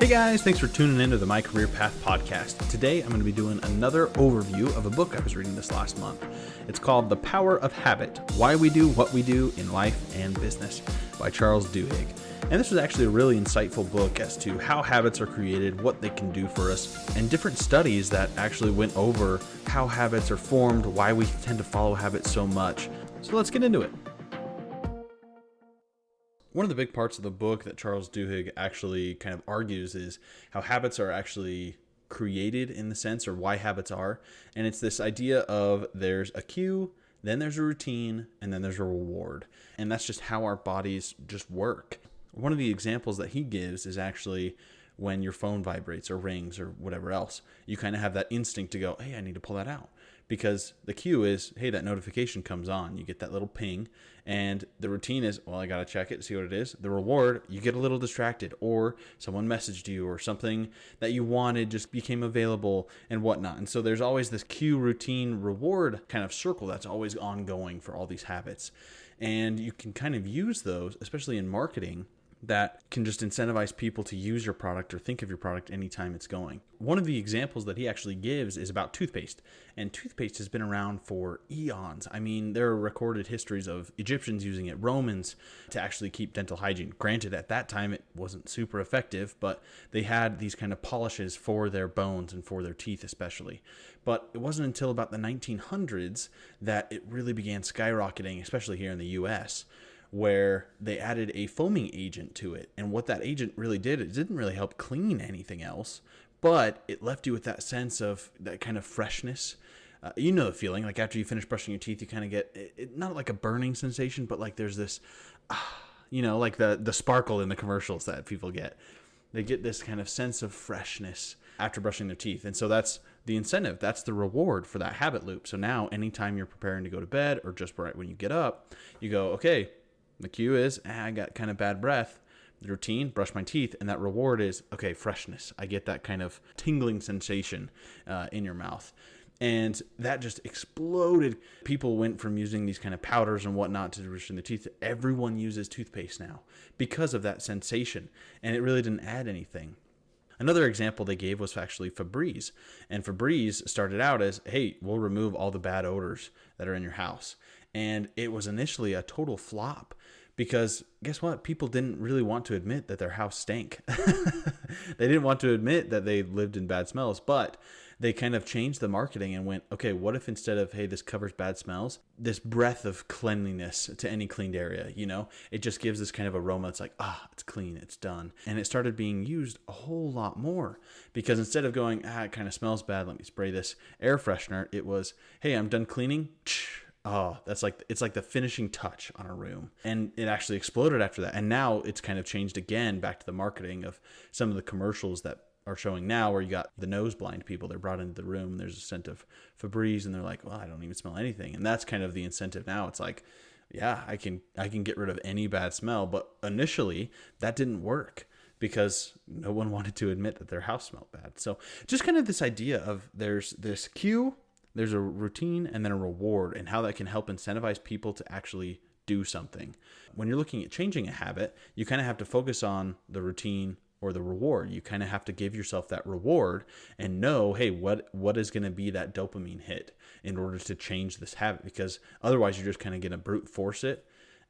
Hey guys, thanks for tuning into the My Career Path podcast. Today I'm going to be doing another overview of a book I was reading this last month. It's called The Power of Habit, Why We Do What We Do in Life and Business by Charles Duhigg. And this was actually a really insightful book as to how habits are created, what they can do for us, and different studies that actually went over how habits are formed, why we tend to follow habits so much. So let's get into it. One of the big parts of the book that Charles Duhigg actually kind of argues is how habits are actually created in the sense, or why habits are. And it's this idea of there's a cue, then there's a routine, and then there's a reward. And that's just how our bodies just work. One of the examples that he gives is actually when your phone vibrates or rings or whatever else. You kind of have that instinct to go, hey, I need to pull that out. Because the cue is, hey, that notification comes on. You get that little ping. And the routine is, well, I got to check it, see what it is. The reward, you get a little distracted. Or someone messaged you, or something that you wanted just became available and whatnot. And so there's always this cue, routine, reward kind of circle that's always ongoing for all these habits. And you can kind of use those, especially in marketing, that can just incentivize people to use your product or think of your product anytime it's going. One of the examples that he actually gives is about toothpaste. And toothpaste has been around for eons. I mean, there are recorded histories of Egyptians using it, Romans, to actually keep dental hygiene. Granted, at that time, it wasn't super effective, but they had these kind of polishes for their bones and for their teeth especially. But it wasn't until about the 1900s that it really began skyrocketing, especially here in the US, where they added a foaming agent to it. And what that agent really did, it didn't really help clean anything else, but it left you with that sense of that kind of freshness. You know the feeling, like after you finish brushing your teeth, you kind of get, not like a burning sensation, but like there's this, like the sparkle in the commercials that people get. They get this kind of sense of freshness after brushing their teeth. And so that's the incentive. That's the reward for that habit loop. So now anytime you're preparing to go to bed or just right when you get up, you go, okay, the cue is, I got kind of bad breath. The routine, brush my teeth. And that reward is, okay, freshness. I get that kind of tingling sensation in your mouth. And that just exploded. People went from using these kind of powders and whatnot to brushing the teeth. Everyone uses toothpaste now because of that sensation. And it really didn't add anything. Another example they gave was actually Febreze. And Febreze started out as, hey, we'll remove all the bad odors that are in your house. And it was initially a total flop because guess what? People didn't really want to admit that their house stank. They didn't want to admit that they lived in bad smells, but they kind of changed the marketing and went, okay, what if instead of, hey, this covers bad smells, this breath of cleanliness to any cleaned area, it just gives this kind of aroma. It's like, it's clean, it's done. And it started being used a whole lot more because instead of going, it kind of smells bad, let me spray this air freshener, it was, hey, I'm done cleaning. Oh, it's like the finishing touch on a room. And it actually exploded after that. And now it's kind of changed again back to the marketing of some of the commercials that are showing now where you got the nose blind people. They're brought into the room and there's a scent of Febreze and they're like, well, I don't even smell anything. And that's kind of the incentive now. It's like, yeah, I can get rid of any bad smell. But initially that didn't work because no one wanted to admit that their house smelled bad. So just kind of this idea of there's this cue, there's a routine, and then a reward, and how that can help incentivize people to actually do something. When you're looking at changing a habit, you kind of have to focus on the routine or the reward. You kind of have to give yourself that reward and know, hey, what is going to be that dopamine hit in order to change this habit? Because otherwise you're just kind of going to brute force it.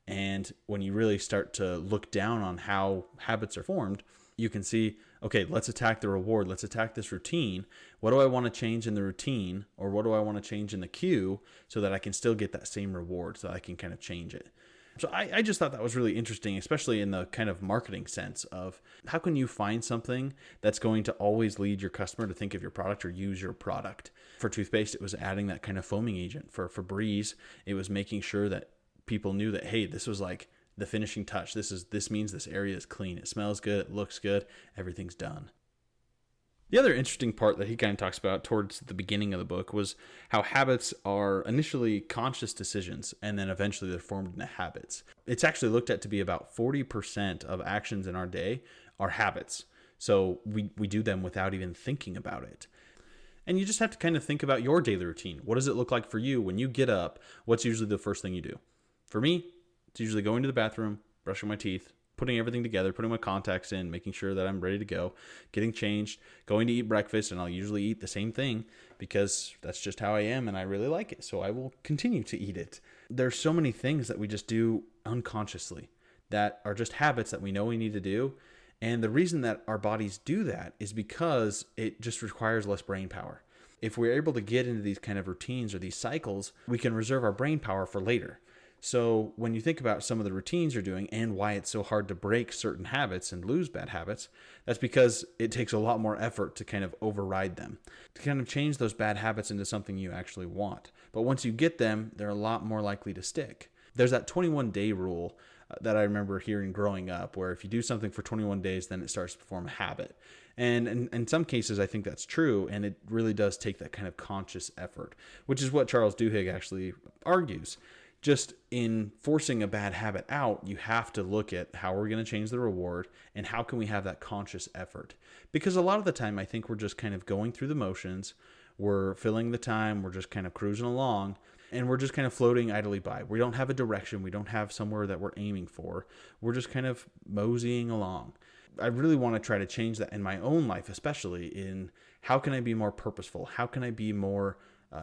And when you really start to look down on how habits are formed, you can see, okay, let's attack the reward. Let's attack this routine. What do I want to change in the routine, or what do I want to change in the cue so that I can still get that same reward, so I can kind of change it? So I just thought that was really interesting, especially in the kind of marketing sense of how can you find something that's going to always lead your customer to think of your product or use your product. For toothpaste, it was adding that kind of foaming agent. For Febreze, it was making sure that people knew that, hey, this was like the finishing touch. This means this area is clean. It smells good. It looks good. Everything's done. The other interesting part that he kind of talks about towards the beginning of the book was how habits are initially conscious decisions and then eventually they're formed into habits. It's actually looked at to be about 40% of actions in our day are habits. So we do them without even thinking about it. And you just have to kind of think about your daily routine. What does it look like for you when you get up? What's usually the first thing you do? For me, it's usually going to the bathroom, brushing my teeth, putting everything together, putting my contacts in, making sure that I'm ready to go, getting changed, going to eat breakfast, and I'll usually eat the same thing because that's just how I am and I really like it. So I will continue to eat it. There's so many things that we just do unconsciously that are just habits that we know we need to do. And the reason that our bodies do that is because it just requires less brain power. If we're able to get into these kind of routines or these cycles, we can reserve our brain power for later. So when you think about some of the routines you're doing and why it's so hard to break certain habits and lose bad habits, that's because it takes a lot more effort to kind of override them, to kind of change those bad habits into something you actually want. But once you get them, they're a lot more likely to stick. There's that 21-day rule that I remember hearing growing up, where if you do something for 21 days, then it starts to form a habit. And in some cases, I think that's true, and it really does take that kind of conscious effort, which is what Charles Duhigg actually argues. Just in forcing a bad habit out, you have to look at how we're going to change the reward and how can we have that conscious effort. Because a lot of the time, I think we're just kind of going through the motions, we're filling the time, we're just kind of cruising along, and we're just kind of floating idly by. We don't have a direction, we don't have somewhere that we're aiming for. We're just kind of moseying along. I really want to try to change that in my own life, especially in how can I be more purposeful? How can I be more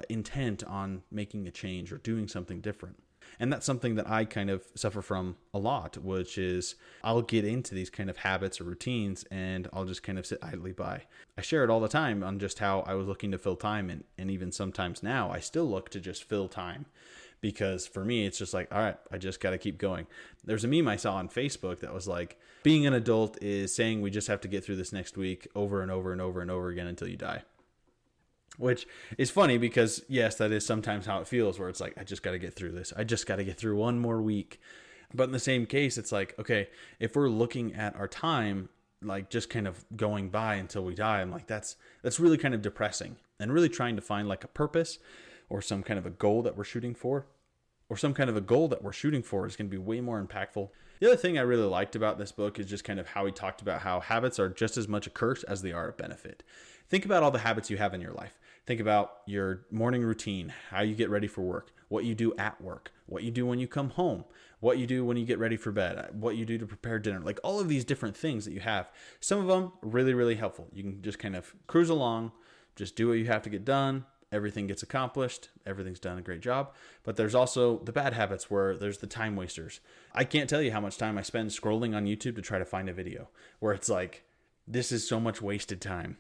intent on making a change or doing something different? And that's something that I kind of suffer from a lot, which is I'll get into these kind of habits or routines and I'll just kind of sit idly by. I share it all the time on just how I was looking to fill time. And even sometimes now I still look to just fill time, because for me, it's just like, all right, I just got to keep going. There's a meme I saw on Facebook that was like, being an adult is saying we just have to get through this next week over and over and over and over again until you die. Which is funny because, yes, that is sometimes how it feels, where it's like, I just got to get through this. I just got to get through one more week. But in the same case, it's like, okay, if we're looking at our time, like just kind of going by until we die, I'm like, that's really kind of depressing. And really trying to find like a purpose or some kind of a goal that we're shooting for, or some kind of a goal that we're shooting for is going to be way more impactful. The other thing I really liked about this book is just kind of how he talked about how habits are just as much a curse as they are a benefit. Think about all the habits you have in your life. Think about your morning routine, how you get ready for work, what you do at work, what you do when you come home, what you do when you get ready for bed, what you do to prepare dinner, like all of these different things that you have. Some of them really, really helpful. You can just kind of cruise along, just do what you have to get done. Everything gets accomplished. Everything's done a great job. But there's also the bad habits where there's the time wasters. I can't tell you how much time I spend scrolling on YouTube to try to find a video where it's like, this is so much wasted time.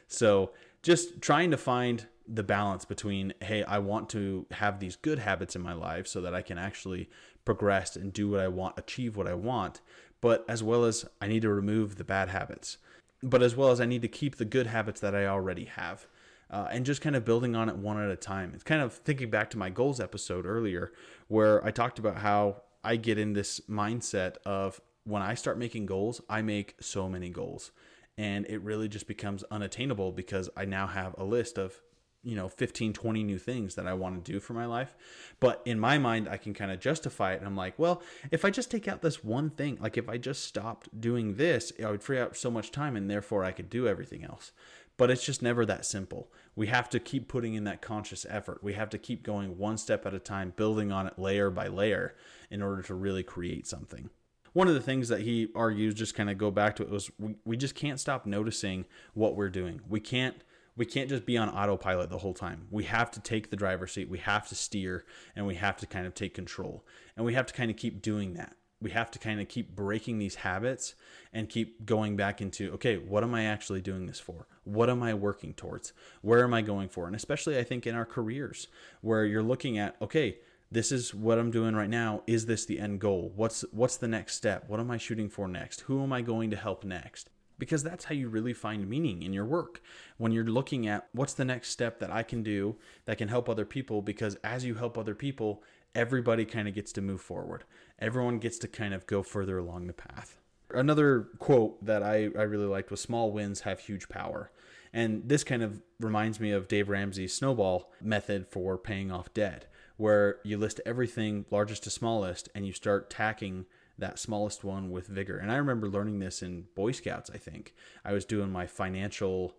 So just trying to find the balance between, hey, I want to have these good habits in my life so that I can actually progress and do what I want, achieve what I want. But as well as I need to remove the bad habits. But as well as I need to keep the good habits that I already have. And just kind of building on it one at a time. It's kind of thinking back to my goals episode earlier, where I talked about how I get in this mindset of when I start making goals, I make so many goals. And it really just becomes unattainable because I now have a list of 15, 20 new things that I want to do for my life. But in my mind, I can kind of justify it. And I'm like, well, if I just take out this one thing, like if I just stopped doing this, I would free up so much time and therefore I could do everything else. But it's just never that simple. We have to keep putting in that conscious effort. We have to keep going one step at a time, building on it layer by layer in order to really create something. One of the things that he argues, just kind of go back to it, was we just can't stop noticing what we're doing. We can't just be on autopilot the whole time. We have to take the driver's seat. We have to steer, and we have to kind of take control. And we have to kind of keep doing that. We have to kind of keep breaking these habits and keep going back into, okay, what am I actually doing this for? What am I working towards? Where am I going for? And especially I think in our careers, where you're looking at, okay, this is what I'm doing right now. Is this the end goal? What's the next step? What am I shooting for next? Who am I going to help next? Because that's how you really find meaning in your work. When you're looking at what's the next step that I can do that can help other people, because as you help other people, everybody kind of gets to move forward. Everyone gets to kind of go further along the path. Another quote that I really liked was, small wins have huge power. And this kind of reminds me of Dave Ramsey's snowball method for paying off debt, where you list everything largest to smallest and you start tacking that smallest one with vigor. And I remember learning this in Boy Scouts, I think. I was doing my financial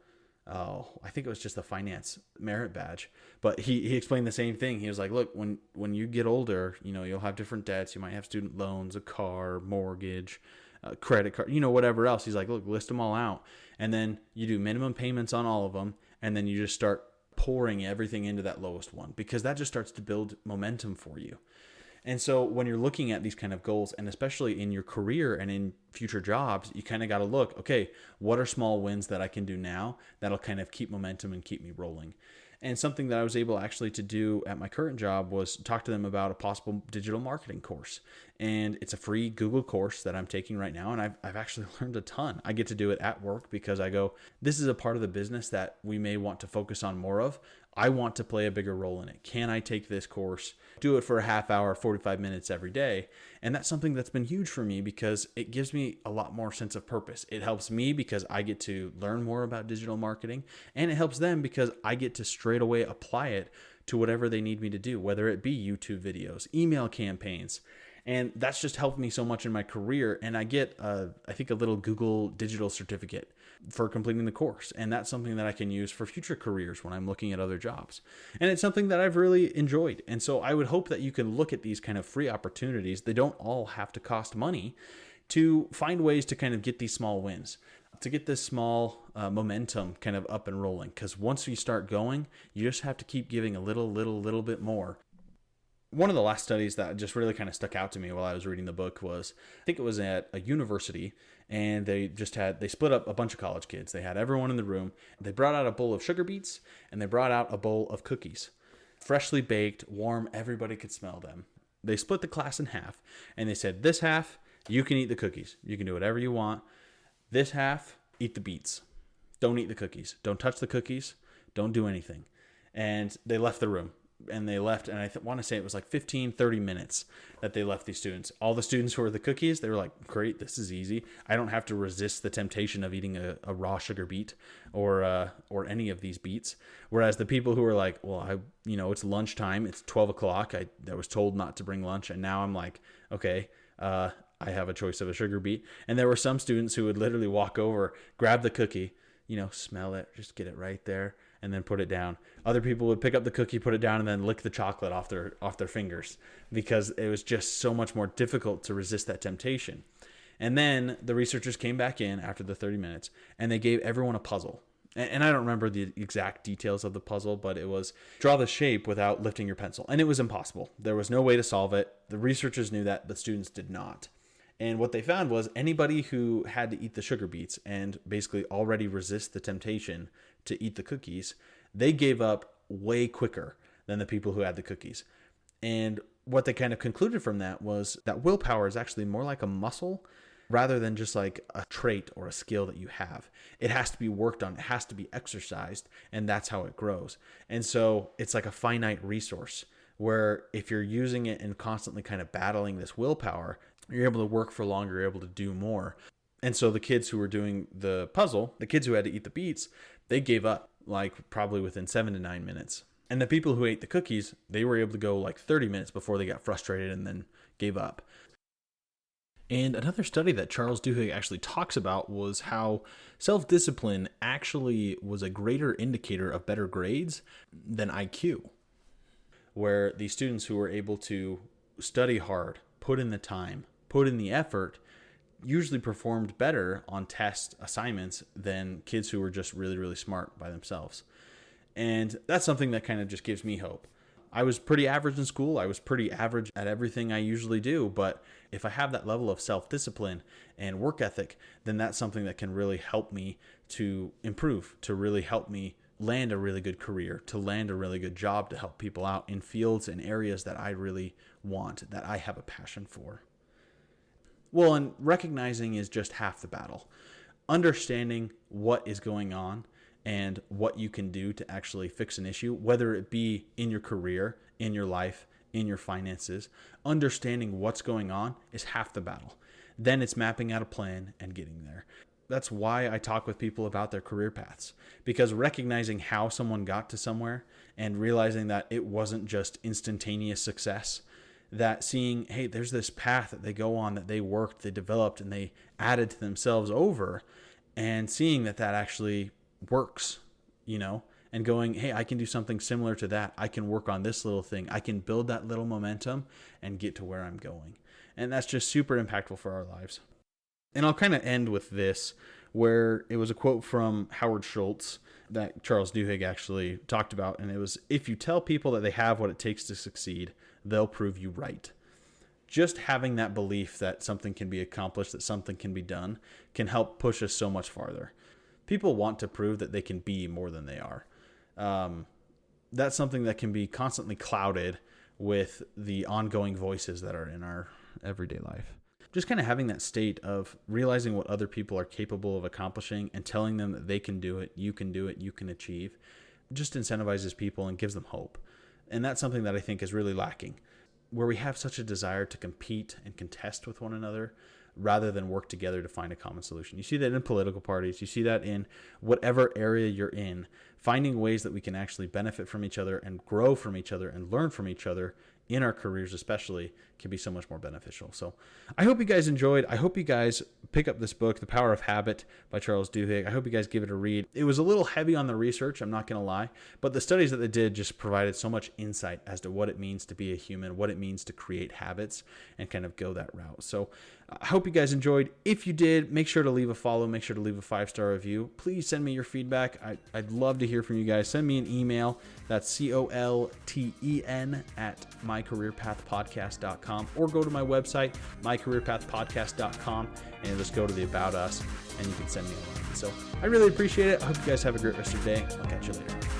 I think it was just the finance merit badge, but he explained the same thing. He was like, look, when you get older, you'll have different debts. You might have student loans, a car, mortgage, credit card, whatever else. He's like, look, list them all out. And then you do minimum payments on all of them. And then you just start pouring everything into that lowest one, because that just starts to build momentum for you. And so when you're looking at these kind of goals, and especially in your career and in future jobs, you kind of got to look, okay, what are small wins that I can do now that'll kind of keep momentum and keep me rolling? And something that I was able actually to do at my current job was talk to them about a possible digital marketing course. And it's a free Google course that I'm taking right now. And I've actually learned a ton. I get to do it at work because I go, this is a part of the business that we may want to focus on more of. I want to play a bigger role in it. Can I take this course, do it for a half hour, 45 minutes every day? And that's something that's been huge for me because it gives me a lot more sense of purpose. It helps me because I get to learn more about digital marketing, and it helps them because I get to straight away apply it to whatever they need me to do, whether it be YouTube videos, email campaigns. And that's just helped me so much in my career. And I get, I think, a little Google digital certificate for completing the course. And that's something that I can use for future careers when I'm looking at other jobs. And it's something that I've really enjoyed. And so I would hope that you can look at these kind of free opportunities. They don't all have to cost money, to find ways to kind of get these small wins, to get this small momentum kind of up and rolling. Because once you start going, you just have to keep giving a little bit more. One of the last studies that just really kind of stuck out to me while I was reading the book was, I think it was at a university, and they split up a bunch of college kids. They had everyone in the room. They brought out a bowl of sugar beets, and they brought out a bowl of cookies. Freshly baked, warm, everybody could smell them. They split the class in half, and they said, this half, you can eat the cookies. You can do whatever you want. This half, eat the beets. Don't eat the cookies. Don't touch the cookies. Don't do anything. And they left the room. And they left, and I want to say it was like 15, 30 minutes that they left these students. All the students who were the cookies, they were like, great, this is easy. I don't have to resist the temptation of eating a raw sugar beet or any of these beets. Whereas the people who were like, well, it's lunchtime, it's 12 o'clock. I was told not to bring lunch, and now I'm like, okay, I have a choice of a sugar beet. And there were some students who would literally walk over, grab the cookie, smell it, just get it right there, and then put it down. Other people would pick up the cookie, put it down, and then lick the chocolate off their fingers, because it was just so much more difficult to resist that temptation. And then the researchers came back in after the 30 minutes, and they gave everyone a puzzle. And I don't remember the exact details of the puzzle, but it was draw the shape without lifting your pencil. And it was impossible. There was no way to solve it. The researchers knew that, the students did not. And what they found was anybody who had to eat the sugar beets and basically already resist the temptation to eat the cookies, they gave up way quicker than the people who had the cookies. And what they kind of concluded from that was that willpower is actually more like a muscle rather than just like a trait or a skill that you have. It has to be worked on. It has to be exercised, and that's how it grows. And so it's like a finite resource where if you're using it and constantly kind of battling this willpower, you're able to work for longer, you're able to do more. And so the kids who were doing the puzzle, the kids who had to eat the beets, they gave up like probably within 7 to 9 minutes. And the people who ate the cookies, they were able to go like 30 minutes before they got frustrated and then gave up. And another study that Charles Duhigg actually talks about was how self-discipline actually was a greater indicator of better grades than IQ, where the students who were able to study hard, put in the time, put in the effort, usually performed better on test assignments than kids who were just really, really smart by themselves. And that's something that kind of just gives me hope. I was pretty average in school. I was pretty average at everything I usually do. But if I have that level of self-discipline and work ethic, then that's something that can really help me to improve, to really help me land a really good career, to land a really good job, to help people out in fields and areas that I really want, that I have a passion for. Well, and recognizing is just half the battle. Understanding what is going on and what you can do to actually fix an issue, whether it be in your career, in your life, in your finances, understanding what's going on is half the battle. Then it's mapping out a plan and getting there. That's why I talk with people about their career paths, because recognizing how someone got to somewhere and realizing that it wasn't just instantaneous success, that seeing, hey, there's this path that they go on, that they worked, they developed, and they added to themselves over, and seeing that that actually works and going, hey, I can do something similar to that. I can work on this little thing. I can build that little momentum and get to where I'm going. And that's just super impactful for our lives. And I'll kind of end with this, where it was a quote from Howard Schultz that Charles Duhigg actually talked about. And it was, if you tell people that they have what it takes to succeed, they'll prove you right. Just having that belief that something can be accomplished, that something can be done, can help push us so much farther. People want to prove that they can be more than they are. That's something that can be constantly clouded with the ongoing voices that are in our everyday life. Just kind of having that state of realizing what other people are capable of accomplishing and telling them that they can do it, you can achieve, just incentivizes people and gives them hope. And that's something that I think is really lacking, where we have such a desire to compete and contest with one another rather than work together to find a common solution. You see that in political parties. You see that in whatever area you're in, finding ways that we can actually benefit from each other and grow from each other and learn from each other in our careers especially can be so much more beneficial. So I hope you guys enjoyed. I hope you guys pick up this book, The Power of Habit by Charles Duhigg. I hope you guys give it a read. It was a little heavy on the research, I'm not going to lie, but the studies that they did just provided so much insight as to what it means to be a human, what it means to create habits and kind of go that route. So I hope you guys enjoyed. If you did, make sure to leave a follow, make sure to leave a 5-star review. Please send me your feedback. I'd love to hear from you guys. Send me an email. That's colten at mycareerpathpodcast.com, or go to my website, mycareerpathpodcast.com, and just go to the About Us, and you can send me a line. So I really appreciate it. I hope you guys have a great rest of your day. I'll catch you later.